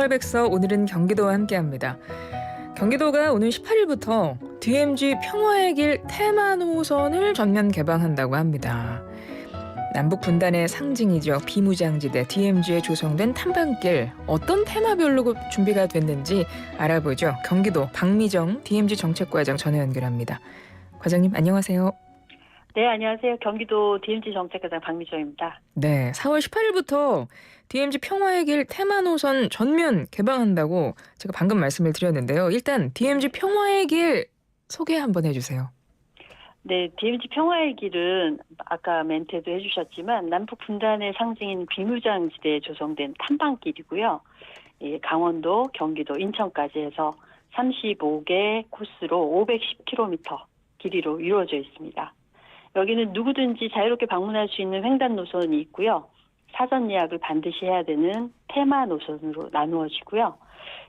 생활백서 오늘은 경기도와 함께합니다. 경기도가 오는 18일부터 DMZ 평화의 길 테마 노선을 전면 개방한다고 합니다. 남북 분단의 상징이죠. 비무장지대 DMZ에 조성된 탐방길 어떤 테마별로 준비가 됐는지 알아보죠. 경기도 박미정 DMZ 정책과장 전화 연결합니다. 과장님 안녕하세요. 네, 안녕하세요. 경기도 DMZ 정책과장 박미정입니다. 네, 4월 18일부터 DMZ 평화의 길 테마 노선 전면 개방한다고 제가 방금 말씀을 드렸는데요. 일단 DMZ 평화의 길 소개 한번 해주세요. 네, DMZ 평화의 길은 아까 멘트에도 해주셨지만 남북 분단의 상징인 비무장지대에 조성된 탐방길이고요. 강원도, 경기도, 인천까지 해서 35개 코스로 510km 길이로 이루어져 있습니다. 여기는 누구든지 자유롭게 방문할 수 있는 횡단 노선이 있고요. 사전 예약을 반드시 해야 되는 테마 노선으로 나누어지고요.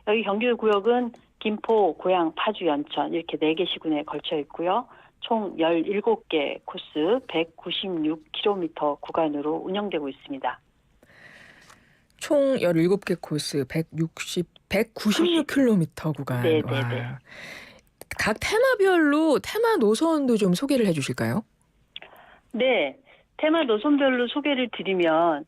여기 경기도 구역은 김포, 고양, 파주, 연천 이렇게 4개 시군에 걸쳐 있고요. 총 17개 코스 196km 구간으로 운영되고 있습니다. 총 17개 코스 196km 구간. 네네네. 각 테마별로 테마 노선도 좀 소개를 해주실까요? 네. 테마 노선별로 소개를 드리면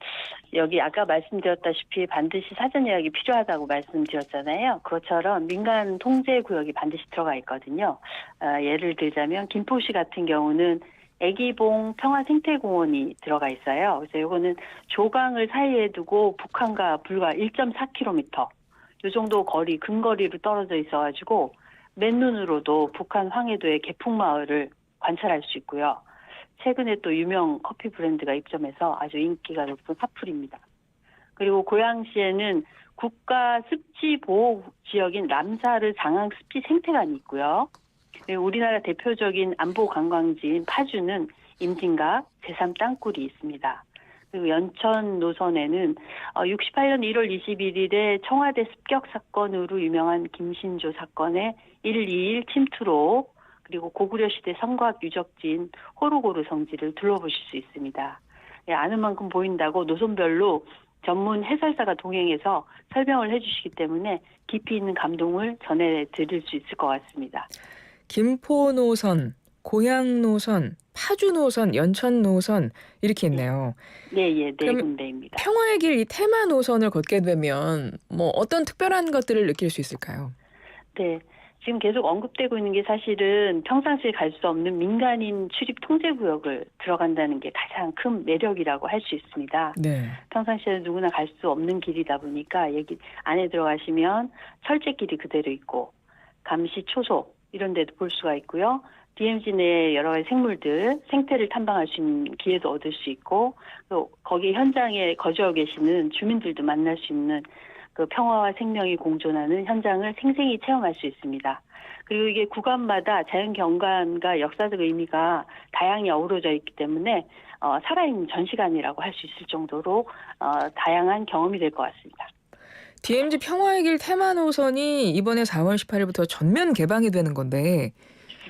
여기 아까 말씀드렸다시피 반드시 사전 예약이 필요하다고 말씀드렸잖아요. 그것처럼 민간 통제 구역이 반드시 들어가 있거든요. 예를 들자면 김포시 같은 경우는 애기봉 평화생태공원이 들어가 있어요. 그래서 이거는 조강을 사이에 두고 북한과 불과 1.4km 이 정도 거리, 근거리로 떨어져 있어가지고 맨눈으로도 북한 황해도의 개풍마을을 관찰할 수 있고요. 최근에 또 유명 커피 브랜드가 입점해서 아주 인기가 높은 사풀입니다. 그리고 고양시에는 국가 습지 보호 지역인 람사르 장항 습지 생태관이 있고요. 그리고 우리나라 대표적인 안보 관광지인 파주는 임진각 제3 땅굴이 있습니다. 그리고 연천 노선에는 68년 1월 21일에 청와대 습격 사건으로 유명한 김신조 사건의 121 침투로 그리고 고구려 시대 성곽 유적지인 호루고루 성지를 둘러보실 수 있습니다. 아는 만큼 보인다고 노선별로 전문 해설사가 동행해서 설명을 해주시기 때문에 깊이 있는 감동을 전해드릴 수 있을 것 같습니다. 김포 노선, 고양 노선, 파주 노선, 연천 노선 이렇게 있네요. 네 군데입니다. 평화의 길 이 테마 노선을 걷게 되면 뭐 어떤 특별한 것들을 느낄 수 있을까요? 네. 지금 계속 언급되고 있는 게 사실은 평상시에 갈 수 없는 민간인 출입 통제구역을 들어간다는 게 가장 큰 매력이라고 할 수 있습니다. 네. 평상시에 누구나 갈 수 없는 길이다 보니까 여기 안에 들어가시면 철제길이 그대로 있고 감시 초소 이런 데도 볼 수가 있고요. DMZ 내 여러 가지 생물들, 생태를 탐방할 수 있는 기회도 얻을 수 있고 또 거기 현장에 거주하고 계시는 주민들도 만날 수 있는 그 평화와 생명이 공존하는 현장을 생생히 체험할 수 있습니다. 그리고 이게 구간마다 자연 경관과 역사적 의미가 다양히 어우러져 있기 때문에 살아있는 전시관이라고 할 수 있을 정도로 다양한 경험이 될 것 같습니다. DMZ 평화의 길 테마 노선이 이번에 4월 18일부터 전면 개방이 되는 건데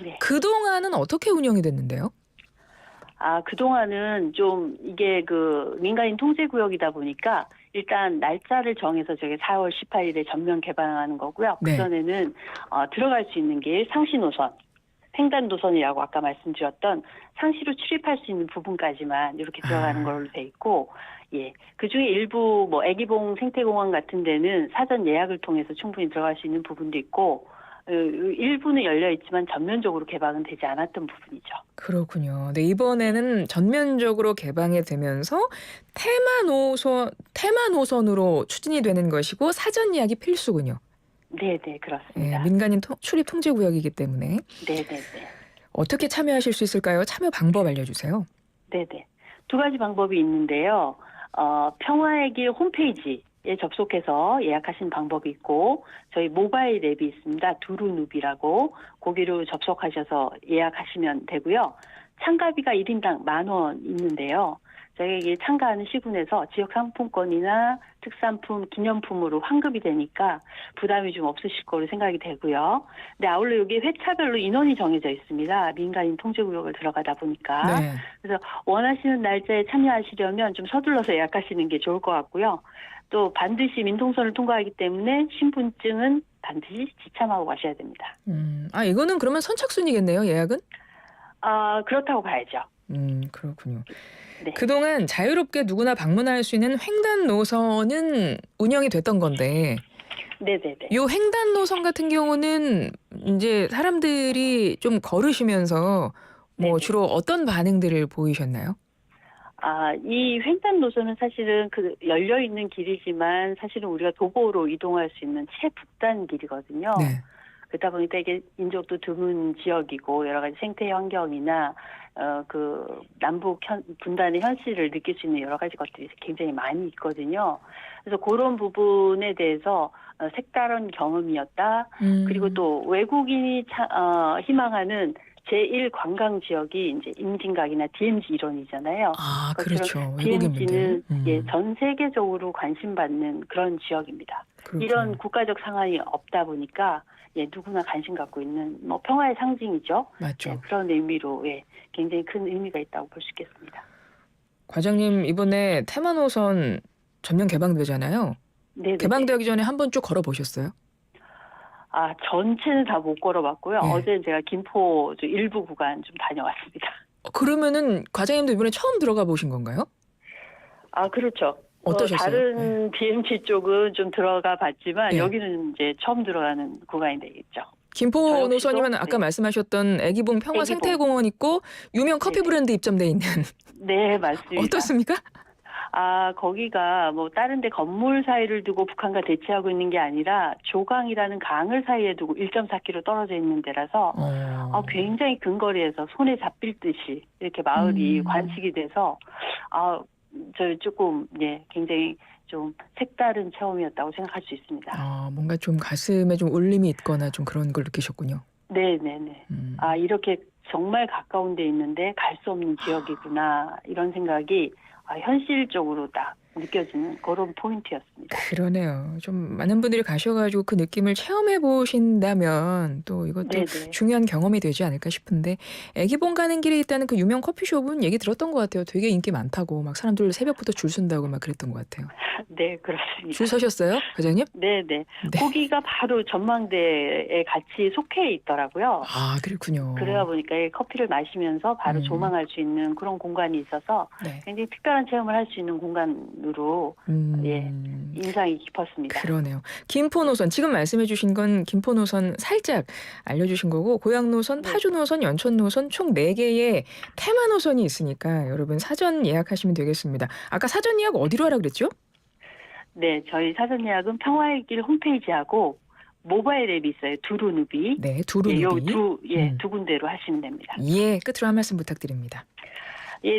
네. 그동안은 어떻게 운영이 됐는데요? 그동안은 좀 이게 그 민간인 통제구역이다 보니까 일단 날짜를 정해서 저게 4월 18일에 전면 개방하는 거고요. 네. 그전에는 들어갈 수 있는 길 상시 노선, 횡단 노선이라고 아까 말씀드렸던 상시로 출입할 수 있는 부분까지만 이렇게 들어가는 걸로 돼 있고, 그 중에 일부 뭐 애기봉 생태공원 같은 데는 사전 예약을 통해서 충분히 들어갈 수 있는 부분도 있고, 일부는 열려 있지만 전면적으로 개방은 되지 않았던 부분이죠. 그렇군요. 네, 이번에는 전면적으로 개방이 되면서 테마 노선으로 추진이 되는 것이고 사전 예약이 필수군요. 네, 그렇습니다. 민간인 출입 통제 구역이기 때문에. 네. 어떻게 참여하실 수 있을까요? 참여 방법 알려주세요. 네. 두 가지 방법이 있는데요. 평화의 길 홈페이지에 접속해서 예약하시는 방법이 있고 저희 모바일 앱이 있습니다. 두루누비라고 거기로 접속하셔서 예약하시면 되고요. 참가비가 1인당 10,000원 있는데요. 저희에게 참가하는 시군에서 지역 상품권이나 특산품, 기념품으로 환급이 되니까 부담이 좀 없으실 거로 생각이 되고요. 근데 아울러 여기 회차별로 인원이 정해져 있습니다. 민간인 통제구역을 들어가다 보니까. 네. 그래서 원하시는 날짜에 참여하시려면 좀 서둘러서 예약하시는 게 좋을 것 같고요. 또 반드시 민통선을 통과하기 때문에 신분증은 반드시 지참하고 가셔야 됩니다. 이거는 그러면 선착순이겠네요, 예약은? 그렇다고 봐야죠. 그렇군요. 네. 그동안 자유롭게 누구나 방문할 수 있는 횡단 노선은 운영이 됐던 건데 네네네. 요 횡단 노선 같은 경우는 이제 사람들이 좀 걸으시면서 뭐 네네. 주로 어떤 반응들을 보이셨나요? 이 횡단 노선은 사실은 그 열려 있는 길이지만 사실은 우리가 도보로 이동할 수 있는 최북단 길이거든요. 네. 그러다 보니까 이게 인적도 드문 지역이고 여러 가지 생태 환경이나 그 남북 분단의 현실을 느낄 수 있는 여러 가지 것들이 굉장히 많이 있거든요. 그래서 그런 부분에 대해서 색다른 경험이었다. 그리고 또 외국인이 희망하는 제1 관광 지역이 이제 임진각이나 DMZ 일원이잖아요. 그렇죠. DMZ는 외국인분들. 전 세계적으로 관심받는 그런 지역입니다. 그렇군요. 이런 국가적 상황이 없다 보니까 누구나 관심 갖고 있는 뭐 평화의 상징이죠. 맞죠. 그런 의미로 굉장히 큰 의미가 있다고 볼 수 있겠습니다. 과장님 이번에 테마 노선 전면 개방되잖아요. 네. 개방되기 전에 한번 쭉 걸어보셨어요? 전체는 다 못 걸어봤고요. 예. 어제 제가 김포 일부 구간 좀 다녀왔습니다. 그러면은 과장님도 이번에 처음 들어가 보신 건가요? 그렇죠. 어떠셨어요? 다른 DMZ 쪽은 좀 들어가 봤지만 예. 여기는 이제 처음 들어가는 구간이 되겠죠. 김포 저 역시도, 노선이면 아까 말씀하셨던 애기봉 평화 애기봉. 생태공원 있고 유명 커피 네네. 브랜드 입점돼 있는 네, 맞습니다. 어떻습니까? 거기가 뭐 다른 데 건물 사이를 두고 북한과 대치하고 있는 게 아니라 조강이라는 강을 사이에 두고 1.4km 떨어져 있는 데라서 굉장히 근거리에서 손에 잡힐 듯이 이렇게 마을이 관측이 돼서 저 조금 굉장히 좀 색다른 체험이었다고 생각할 수 있습니다. 뭔가 좀 가슴에 좀 울림이 있거나 좀 그런 걸 느끼셨군요. 네네네. 이렇게 정말 가까운 데 있는데 갈 수 없는 지역이구나 이런 생각이 현실적으로 딱 느껴지는 그런 포인트였습니다. 그러네요. 좀 많은 분들이 가셔가지고 그 느낌을 체험해 보신다면 또 이것도 네네. 중요한 경험이 되지 않을까 싶은데 애기봉 가는 길에 있다는 그 유명 커피숍은 얘기 들었던 것 같아요. 되게 인기 많다고 막 사람들 새벽부터 줄 선다고 막 그랬던 것 같아요. 네, 그렇습니다. 줄 서셨어요, 과장님? 네네. 네. 거기가 바로 전망대에 같이 속해 있더라고요. 그렇군요. 그러다 보니까 커피를 마시면서 바로 조망할 수 있는 그런 공간이 있어서 네. 굉장히 특별한 체험을 할 수 있는 공간으로 인상이 깊었습니다. 그러네요. 김포 노선 지금 말씀해 주신 건 김포 노선 살짝 알려주신 거고 고양 노선, 네. 파주 노선, 연천 노선 총 4개의 테마 노선이 있으니까 여러분 사전 예약하시면 되겠습니다. 아까 사전 예약 어디로 하라 그랬죠? 네, 저희 사전 예약은 평화의 길 홈페이지하고 모바일 앱이 있어요. 두루누비. 네, 두루누비. 두 군데로 하시면 됩니다. 끝으로 한 말씀 부탁드립니다.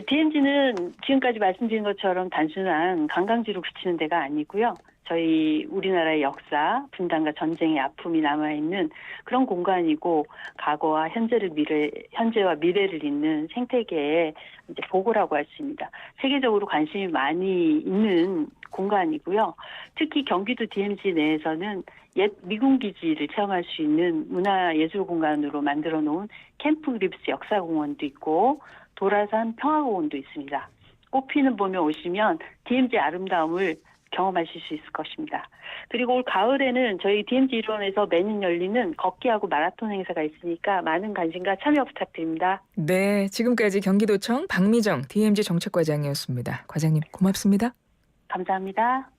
DMZ는 지금까지 말씀드린 것처럼 단순한 관광지로 그치는 데가 아니고요. 저희 우리나라의 역사, 분단과 전쟁의 아픔이 남아있는 그런 공간이고 과거와 현재와 미래를 잇는 생태계의 이제 보고라고 할 수 있습니다. 세계적으로 관심이 많이 있는 공간이고요. 특히 경기도 DMZ 내에서는 옛 미군 기지를 체험할 수 있는 문화예술 공간으로 만들어 놓은 캠프 그립스 역사공원도 있고 도라산 평화공원도 있습니다. 꽃피는 봄에 오시면 DMZ 아름다움을 경험하실 수 있을 것입니다. 그리고 올 가을에는 저희 DMZ 일원에서 매년 열리는 걷기하고 마라톤 행사가 있으니까 많은 관심과 참여 부탁드립니다. 네, 지금까지 경기도청 박미정 DMZ 정책과장이었습니다. 과장님 고맙습니다. 감사합니다.